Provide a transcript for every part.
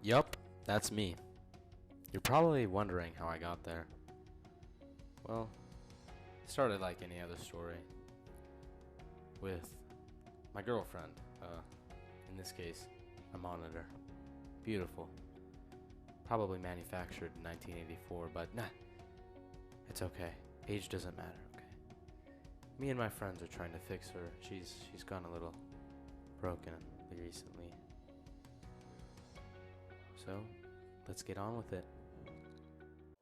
Yup, that's me. You're probably wondering how I got there. Well, it started like any other story. With my girlfriend, in this case, a monitor. Beautiful. Probably manufactured in 1984, but nah, it's okay. Age doesn't matter, okay? Me and my friends are trying to fix her. She's gone a little broken recently. So, let's get on with it.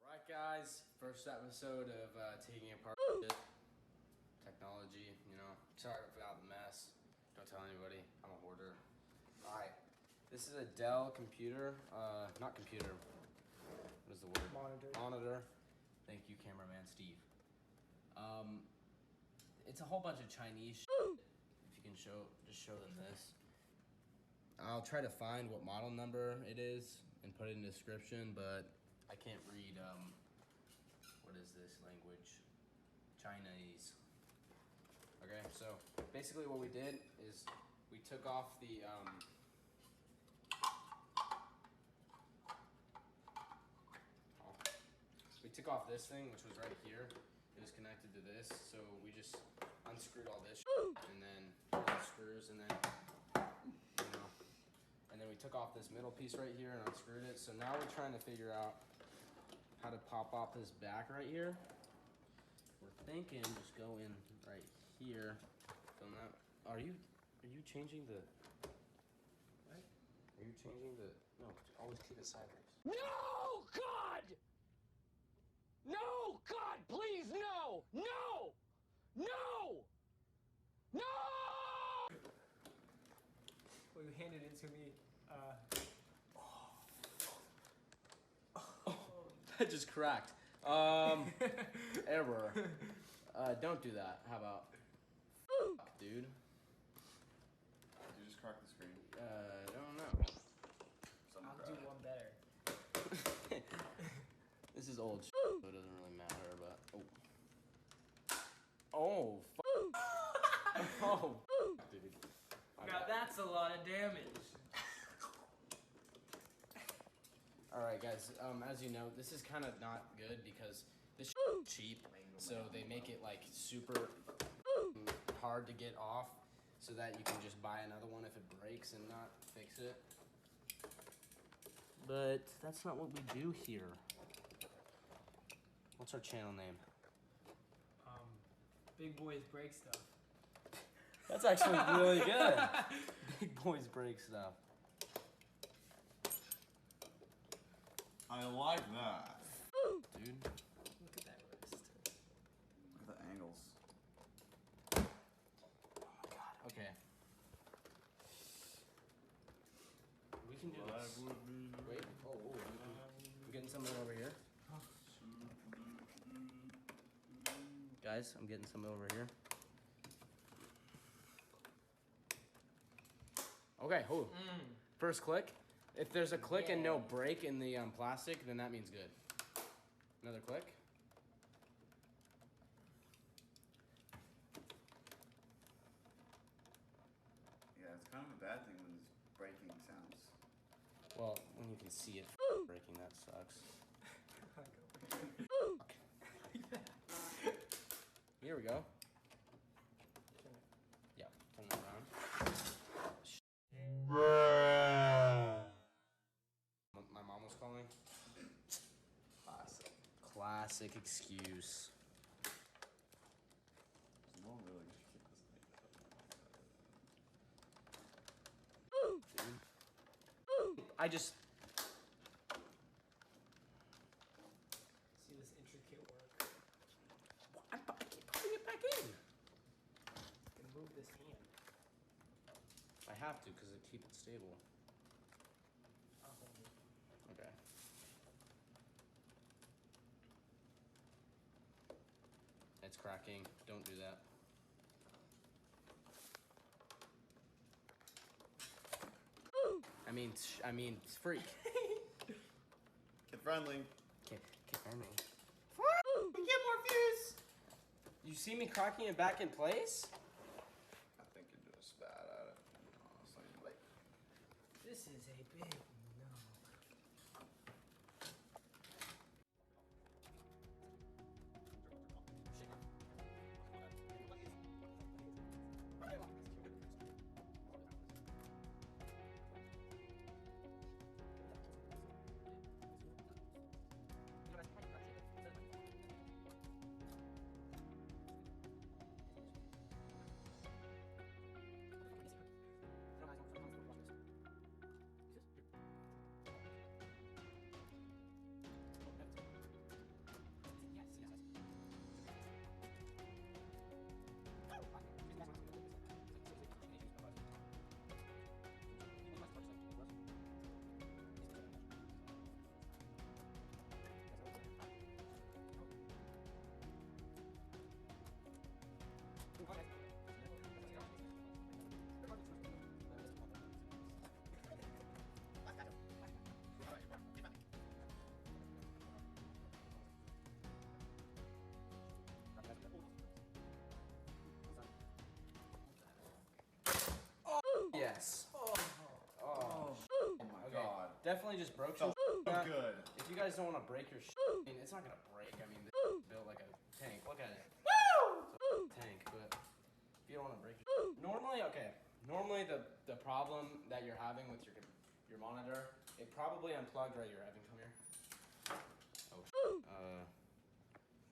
Alright guys, first episode of taking apart technology, you know. Sorry about the mess. Don't tell anybody, I'm a hoarder. Alright, this is a Dell computer, not computer, what is the word? Monitor. Thank you, cameraman Steve. It's a whole bunch of Chinese shit. If you can just show them this. I'll try to find what model number it is and put it in the description, but I can't read, what is this language? Chinese. Okay, so basically what we did is we took off the, we took off this thing, which was right here. It was connected to this, so we just unscrewed all this and then the screws, and then, you know, and then we took off this middle piece right here and unscrewed it. So now we're trying to figure out how to pop off this back right here. We're thinking just go in right here. Film that. Are you changing the? What? Are you changing the? No, always keep it sideways. No, God! No, God, please, no! No! No! No! Well, you handed it to me. That just cracked. Error. Don't do that. How about? Fuck, dude. Did you just crack the screen? I don't know. I'll do one better. This is old shit, so it doesn't really matter, but... Oh, fuck. Oh, fuck, dude. Now that's a lot of damage. Alright, guys, as you know, this is kind of not good because this shit is cheap, so they make it, like, super hard to get off so that you can just buy another one if it breaks and not fix it. But that's not what we do here. What's our channel name? Big boys break stuff. That's actually really good. Big boys break stuff. I like that. Dude. Look at that wrist. Look at the angles. Oh my god. Okay. We can do this. Wait. Oh, I'm getting something over here. Guys, I'm getting some over here. Okay, First click. If there's a click and no break in the plastic, then that means good. Another click. Yeah, it's kind of a bad thing when there's breaking sounds. Well, when you can see it breaking, that sucks. Here we go. Yeah, turn that around. My mom was calling. Classic excuse. No one really should this thing. Dude. I just... See this intricate work. I keep putting it back in. You can move this hand. I have to, because it keeps it stable. I'll hold it. Okay. It's cracking. Don't do that. I mean, it's free. Kid friendly. Kid friendly. Get more views. You see me cracking it back in place? I think you're just bad at it. Honestly, like. This is a big no. definitely just broke So some good. If you guys don't want to break your I mean, it's not gonna break. I mean, this is built like a tank. Look at it. It's a tank, but if you don't want to break your normally the problem that you're having with your monitor, it probably unplugged right here. Evan, come here. Oh,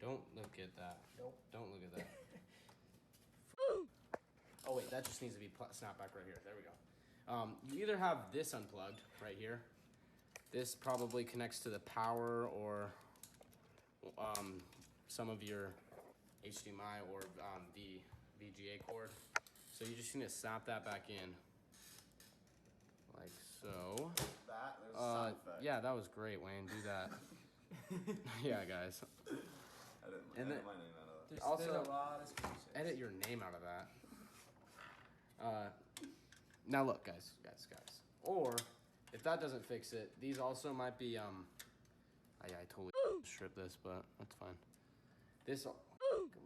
don't look at that. Nope. Don't look at that. Oh wait, that just needs to be snapped back right here. There we go. You either have this unplugged right here. This probably connects to the power or some of your HDMI or the VGA cord. So you just need to snap that back in, like so. That, there's a sound effect. Yeah, that was great, Wayne. Do that. Yeah, guys. I didn't And edit then- my name out of that. Also, There's a lot of screws. Edit your name out of that. Now look, guys. Or if that doesn't fix it, these also might be I totally stripped this, but that's fine. This. What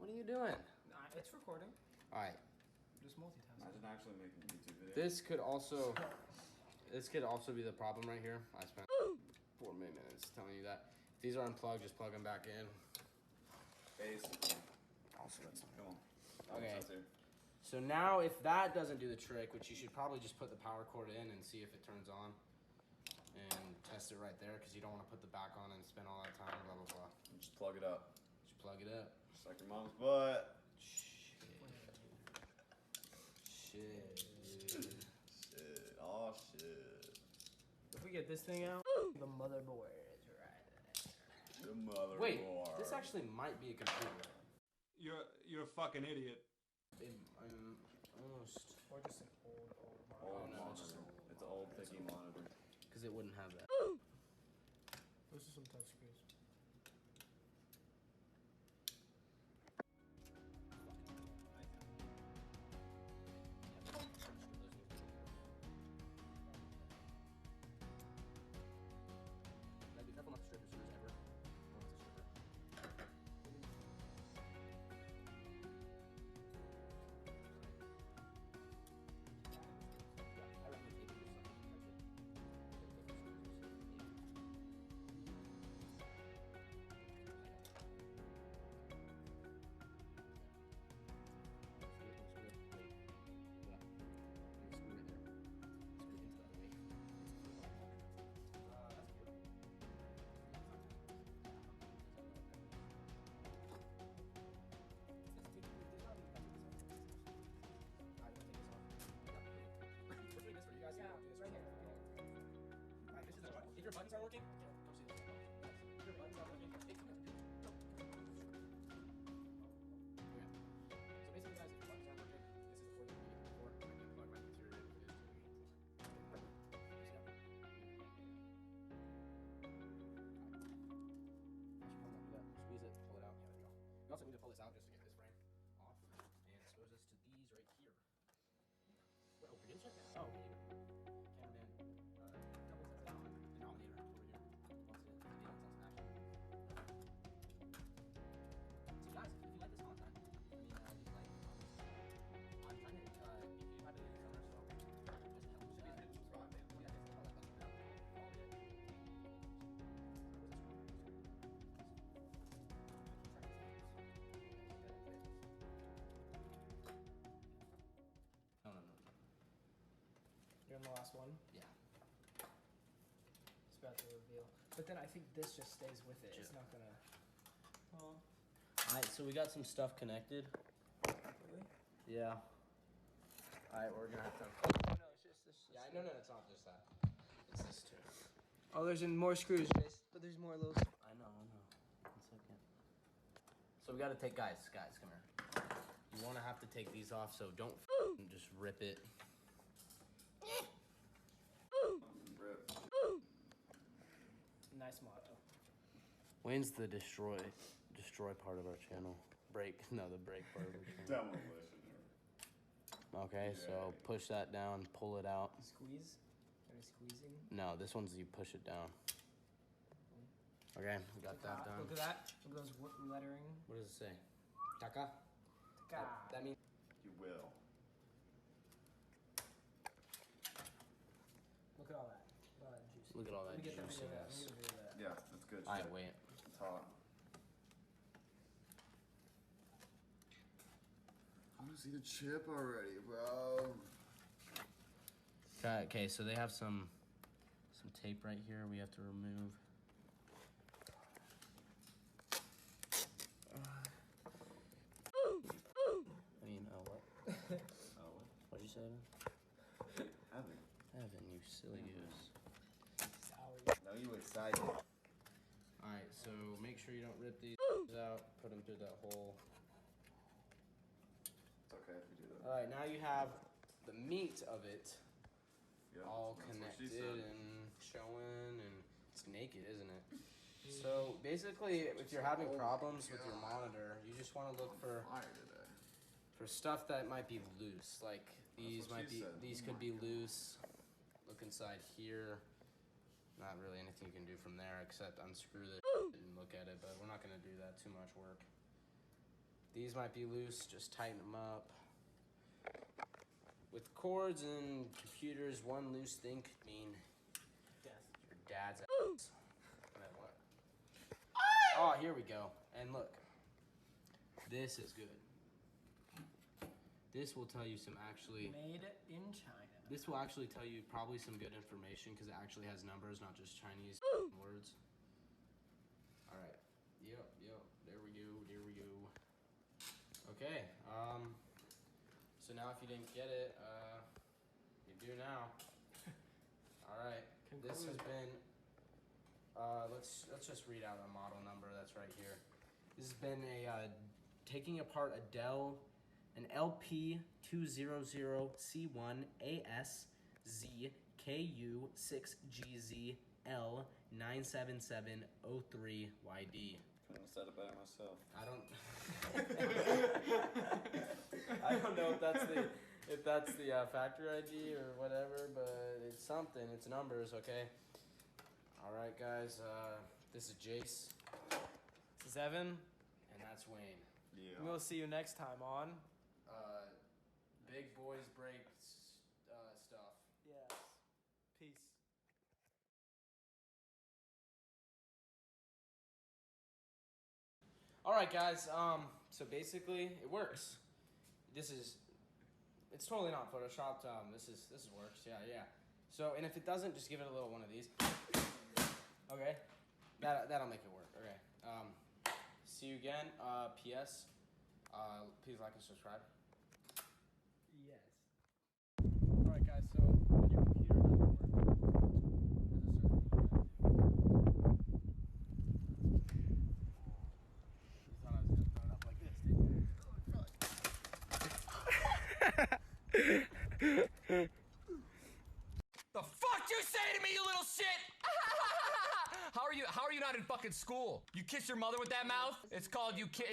are you doing? Nah, it's recording. All right. Just multitasking. Imagine actually making a YouTube video. This could also be the problem right here. I spent 4 minutes telling you that. If these are unplugged, just plug them back in. Basically. Also, that's Come on. Okay. That's here. So now if that doesn't do the trick, which you should probably just put the power cord in and see if it turns on. And test it right there, because you don't want to put the back on and spend all that time, blah, blah, blah. Just plug it up. Just plug it up. Just like your mom's butt. Shit, dude. Shit. Oh, shit. If we get this thing out, the motherboard is right there. The motherboard. Wait, this actually might be a computer. You're a fucking idiot. I'm almost... Or just an old monitor. Old no, it's monitor. just It's an old thicky monitor. Because it wouldn't have that. Those are some tough screws. Be careful not to strip your screws ever. If your buttons aren't working, come see this. If your buttons aren't working, hey, come here. Okay. So basically, guys, if your buttons aren't working, this is the port that we need for. I can plug my computer in if it is. Squeeze it, pull it out. Yeah, there you go. You also need to pull this out just to get this frame off and expose this to these right here. Wait, oh, we didn't check that. Oh, we need cameraman denominator over here. Once it tells an action. So guys, if you like this content, I mean, I'm trying to be PewDiePie video summer, so just help me. No. You're on the last one. Yeah. It's about to reveal. But then I think this just stays with it. It's Yeah. not gonna. Oh. Alright, so we got some stuff connected. Really? Yeah. Alright, we're gonna have to. No, it's just this. Yeah, no, it's not just that. It's this too. Oh, there's more screws, Jace. But there's more little. I know. 1 second. So we gotta take, guys, come here. You wanna have to take these off, so don't just rip it. Rip. Nice motto. Wayne's the destroy part of our channel. The break part of our channel. Demolition. Okay, so push that down, pull it out. Squeeze. Are you squeezing? No, this one's you push it down. Okay, we got that done. Look at that. Look at those lettering. What does it say? Taka? That means. You will. Look at all that. All that juice. Look at all that Let me get that video of that. Let me juiciness. get a video of that. Yeah, that's good. Alright, shit. wait. It's hot. I want to see the chip already, bro. Okay, so they have some tape right here we have to remove. What? Oh, what? What'd you say? Evan. Evan, you silly goose. Now you excited. Alright, so make sure you don't rip these out. Put them through that hole. It's okay if you do that. Alright, now you have the meat of it Yeah, all that's what she connected said. and showing, and it's naked, isn't it? So basically, if you're having problems with your monitor, you just want to look for Fire today. stuff that might be loose. Like these what might she be, said. these could be loose. Look inside here. Not really anything you can do from there except unscrew this and look at it, but we're not gonna do that. Too much work. These might be loose. Just tighten them up. With cords and computers, one loose thing could mean your dad's ass. What? Oh, here we go. And look, this is good. This will tell you some actually. Made in China. This will actually tell you probably some good information because it actually has numbers, not just Chinese words. All right. Yep. There we go. Okay. So now if you didn't get it, you do now. All right. This has been. Let's just read out a model number that's right here. This has been a taking apart a Dell, an LP200C1 ASZKU6GZL97703YD. Couldn't have said it better myself. I don't know if that's the factory ID or whatever, but it's something. It's numbers, okay? All right, guys. This is Jace, This is Evan. and that's Wayne. Yeah. We'll see you next time on. Big Boys Break stuff. Yes. Peace. All right, guys. So basically, it works. It's totally not photoshopped. This works. Yeah. So, and if it doesn't, just give it a little one of these. Okay. That'll make it work. Okay. See you again. P.S. Please like and subscribe. Yes. All right, guys. So when your computer doesn't work, there's a certain thing you gotta do. You thought I was gonna throw it up like this, didn't you? The fuck you say to me, you little shit? How are you not in fucking school? You kiss your mother with that mouth? It's called you kiss.